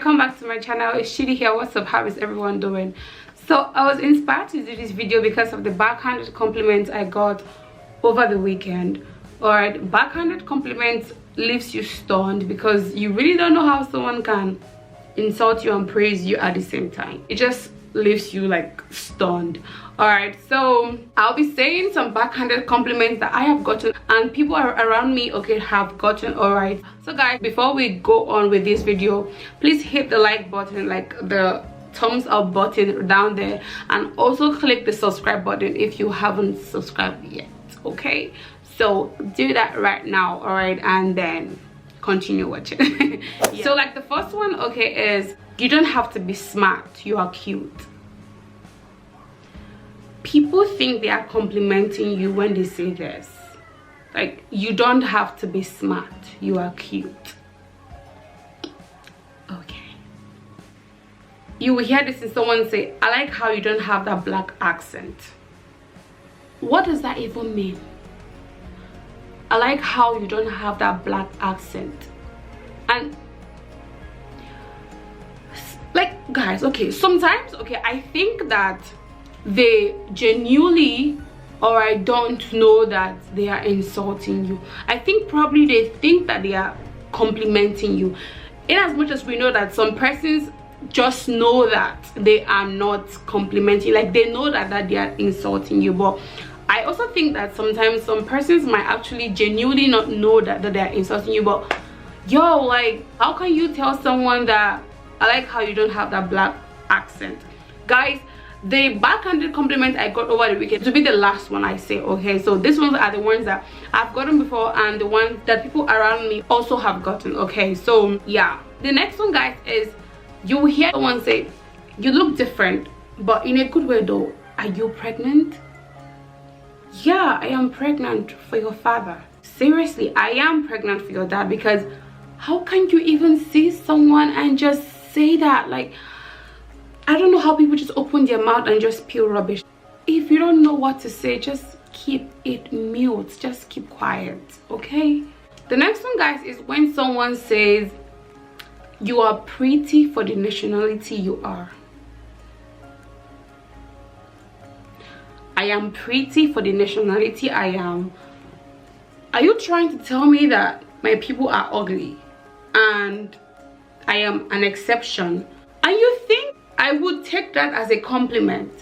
welcome back to my channel. It's Shidi here. What's up? How is everyone doing? So I was inspired to do this video because of the backhanded compliments I got over the weekend. Alright, backhanded compliments leaves you stunned because you really don't know how someone can insult you and praise you at the same time. It just leaves you like stunned. Alright, so I'll be saying some backhanded compliments that I have gotten and people around me, okay, have gotten. Alright, so guys, before we go on with this video, please hit the like button, like the thumbs up button down there, and also click the subscribe button if you haven't subscribed yet. Okay, so do that right now. Alright, and then continue watching. Yeah. So like the first one, okay, is you don't have to be smart, you are cute. People think they are complimenting you when they say this. Like, you don't have to be smart, you are cute. Okay. You will hear this and someone say, I like how you don't have that black accent. What does that even mean? I like how you don't have that black accent. And like, guys, okay, sometimes, okay, I think that they genuinely, or I don't know that they are insulting you. I think probably they think that they are complimenting you, in as much as we know that some persons just know that they are not complimenting, like they know that they are insulting you. But I also think that sometimes some persons might actually genuinely not know that they are insulting you. But yo, like, how can you tell someone that I like how you don't have that black accent? Guys, the backhanded compliment I got over the weekend to be the last one I say, okay? So these ones are the ones that I've gotten before and the ones that people around me also have gotten, okay? So yeah, the next one, guys, is you will hear someone say, you look different, but in a good way though. Are you pregnant? Yeah, I am pregnant for your father. Seriously, I am pregnant for your dad. Because how can you even see someone and just say that? Like, I don't know how people just open their mouth and just spew rubbish. If you don't know what to say, just keep it mute, just keep quiet, okay? The next one, guys, is when someone says you are pretty for the nationality you are. I am pretty for the nationality I am. Are you trying to tell me that my people are ugly and I am an exception? And you think I would take that as a compliment?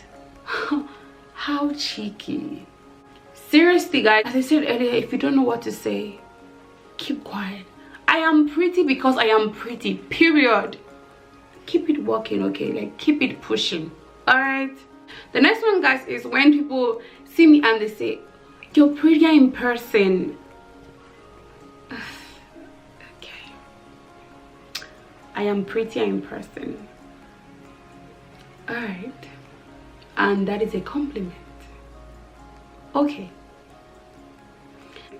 How cheeky. Seriously, guys, as I said earlier, if you don't know what to say, keep quiet. I am pretty because I am pretty, period. Keep it walking, okay? Like, keep it pushing. All right. The next one, guys, is when people see me and they say, you're prettier in person. Okay. I am prettier in person. Alright. And that is a compliment. Okay.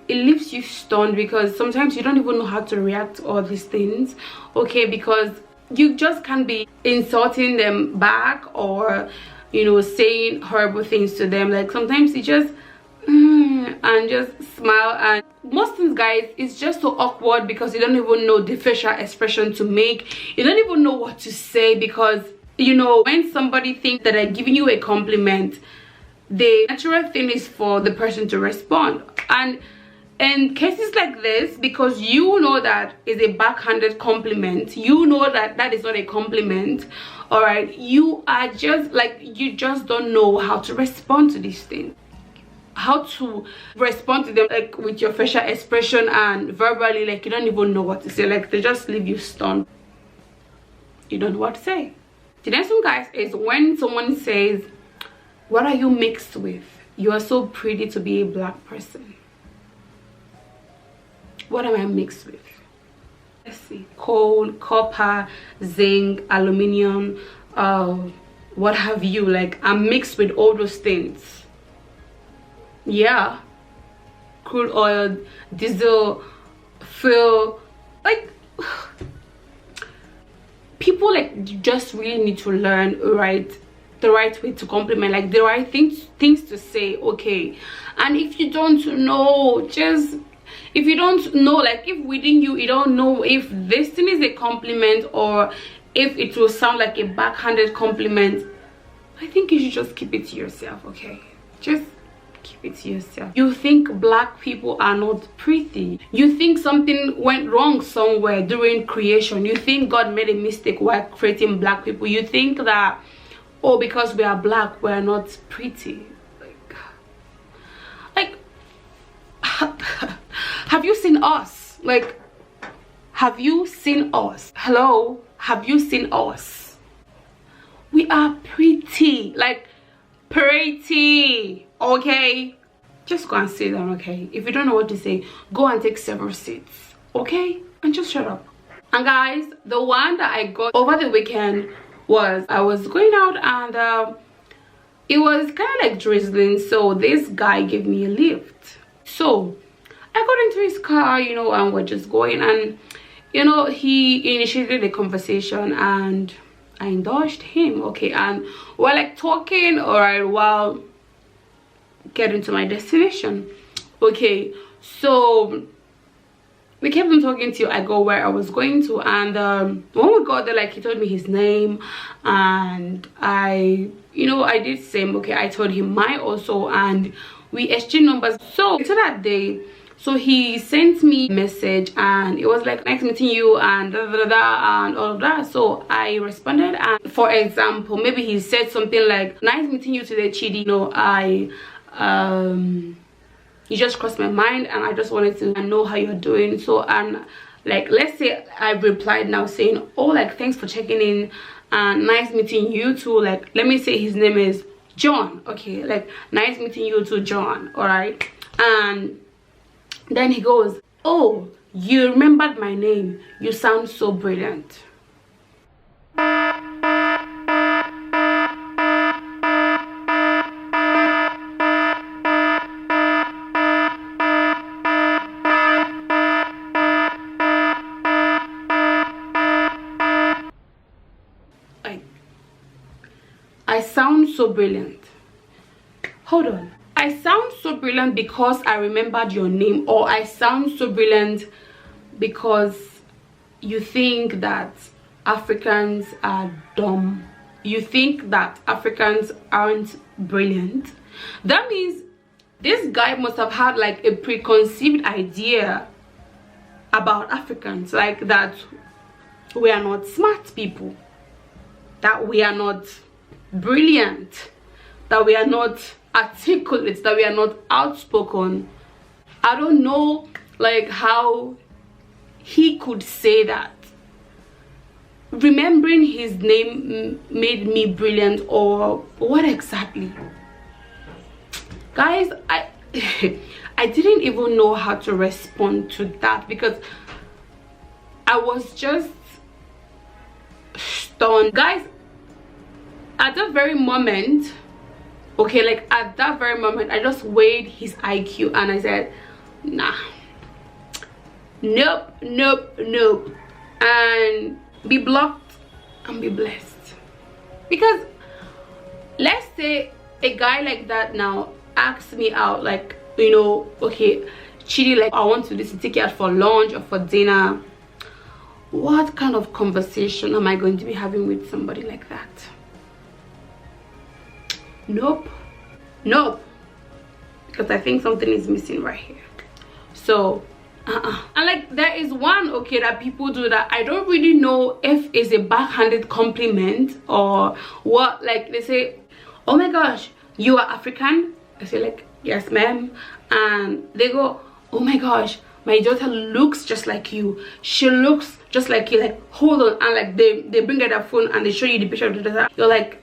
It leaves you stunned because sometimes you don't even know how to react to all these things. Okay, because you just can't be insulting them back or, you know, saying horrible things to them. Like, sometimes you just and just smile, and most things, guys, it's just so awkward because you don't even know the facial expression to make. You don't even know what to say because, you know, when somebody thinks that they're giving you a compliment, the natural thing is for the person to respond. And in cases like this, because you know that is a backhanded compliment, you know that that is not a compliment, all right, you are just like, you just don't know how to respond to these things, how to respond to them, like with your facial expression and verbally. Like, you don't even know what to say. Like, they just leave you stunned. You don't know what to say. The next one, guys, is when someone says, what are you mixed with? You are so pretty to be a black person. What am I mixed with? Let's see. Coal, copper, zinc, aluminium, what have you. Like, I'm mixed with all those things. Yeah. Crude oil, diesel, fuel. Like, people, like, just really need to learn the right way to compliment, like the right things to say, okay? And if you don't know, just if you don't know, like if within you don't know if this thing is a compliment or if it will sound like a backhanded compliment, I think you should just keep it to yourself, okay? Just keep it to yourself. You think black people are not pretty. You think something went wrong somewhere during creation. You think God made a mistake while creating black people. You think that, oh, because we are black, we are not pretty. Like have you seen us? Like, have you seen us? Hello? Have you seen us? We are pretty. Like, pretty. Okay? Just go and sit down, okay? If you don't know what to say, go and take several seats, okay? And just shut up. And guys, the one that I got over the weekend was, I was going out and it was kind of like drizzling, so this guy gave me a lift. So I got into his car, you know, and we're just going, and you know, he initiated a conversation and I indulged him, okay? And we're like talking, all right, while getting to my destination, okay? So we kept on talking till I got where I was going to, and when we got there, like, he told me his name, and I, you know, I did same, okay? I told him mine also, and we exchanged numbers. So to that day, so he sent me a message and it was like, nice meeting you and da, da, da, da, and all of that. So I responded, and for example, maybe he said something like, nice meeting you today, Chidi. You know, you just crossed my mind and I just wanted to know how you're doing. So, and like, let's say I replied now saying, oh, like, thanks for checking in and nice meeting you too. Like, let me say his name is John, okay? Like, nice meeting you too, John. All right? And then he goes, oh, you remembered my name, you sound so brilliant. I sound so brilliant. Hold on. I sound so brilliant because I remembered your name, or I sound so brilliant because you think that Africans are dumb. You think that Africans aren't brilliant. That means this guy must have had like a preconceived idea about Africans, like that we are not smart people, that we are not brilliant, that we are not articulate, that we are not outspoken. I don't know like how he could say that. Remembering his name made me brilliant, or what exactly? Guys, I didn't even know how to respond to that because I was just stunned. Guys, at that very moment, okay, like at that very moment, I just weighed his IQ and I said, nah, nope, nope, nope, and be blocked and be blessed. Because let's say a guy like that now asks me out, like, you know, okay, Chidi, like, I want to take you out for lunch or for dinner. What kind of conversation am I going to be having with somebody like that? Nope, nope, because I think something is missing right here. So and like, there is one, okay, that people do that I don't really know if it's a backhanded compliment or what. Like, they say, oh my gosh, you are African. I say, like, yes ma'am. And they go, oh my gosh, my daughter looks just like you, she looks just like you. Like, hold on. And like, they bring out their phone and they show you the picture of the daughter. You're like,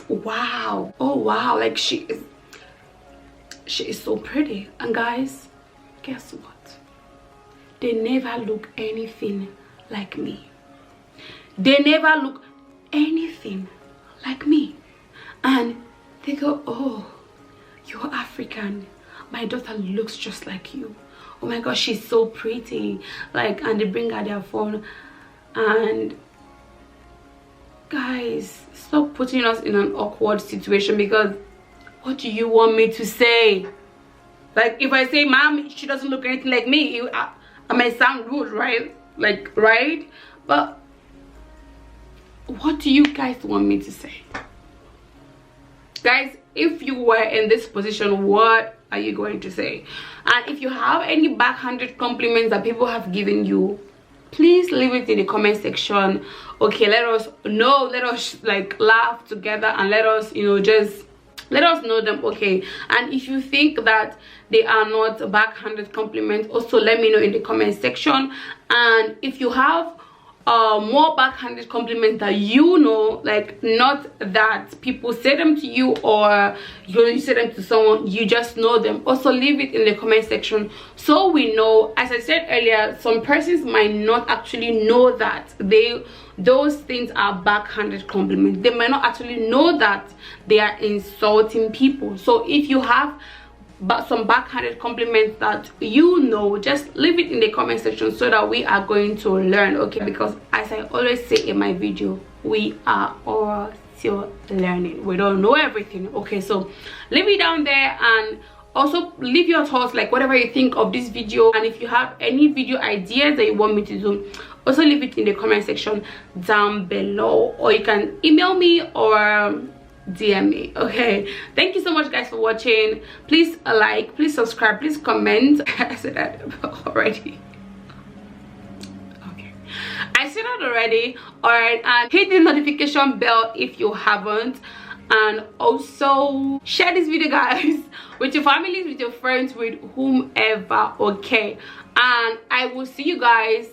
wow, oh wow, like she is so pretty. And guys, guess what? They never look anything like me. They never look anything like me. And they go, oh, you're African, my daughter looks just like you, oh my gosh, she's so pretty. Like, and they bring out their phone. And guys, stop putting us in an awkward situation, because what do you want me to say? Like, if I say, mom, she doesn't look anything like me, I I might sound rude, right? Like, right? But what do you guys want me to say? Guys, if you were in this position, what are you going to say? And if you have any backhanded compliments that people have given you, please leave it in the comment section. Okay, let us know, let us like laugh together, and let us, you know, just let us know them. Okay, and if you think that they are not backhanded compliments, also let me know in the comment section. And if you have more backhanded compliments that you know, like not that people say them to you or you say them to someone, you just know them, also leave it in the comment section so we know. As I said earlier, some persons might not actually know that those things are backhanded compliments. They might not actually know that they are insulting people. So if you have some backhanded compliments that you know, just leave it in the comment section so that we are going to learn. Okay, because as I always say in my video, we are all still learning. We don't know everything. Okay, so leave it down there, and also leave your thoughts, like whatever you think of this video. And if you have any video ideas that you want me to do, also leave it in the comment section down below, or you can email me or DM me. Okay, thank you so much guys for watching. Please like, please subscribe, please comment. I said that already. Okay, I said that already. All right, and hit the notification bell if you haven't, and also share this video guys with your families, with your friends, with whomever. Okay, and I will see you guys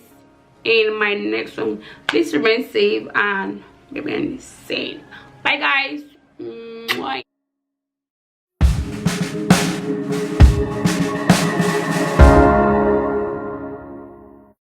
in my next one. Please remain safe and remain sane. Bye guys. Mwah.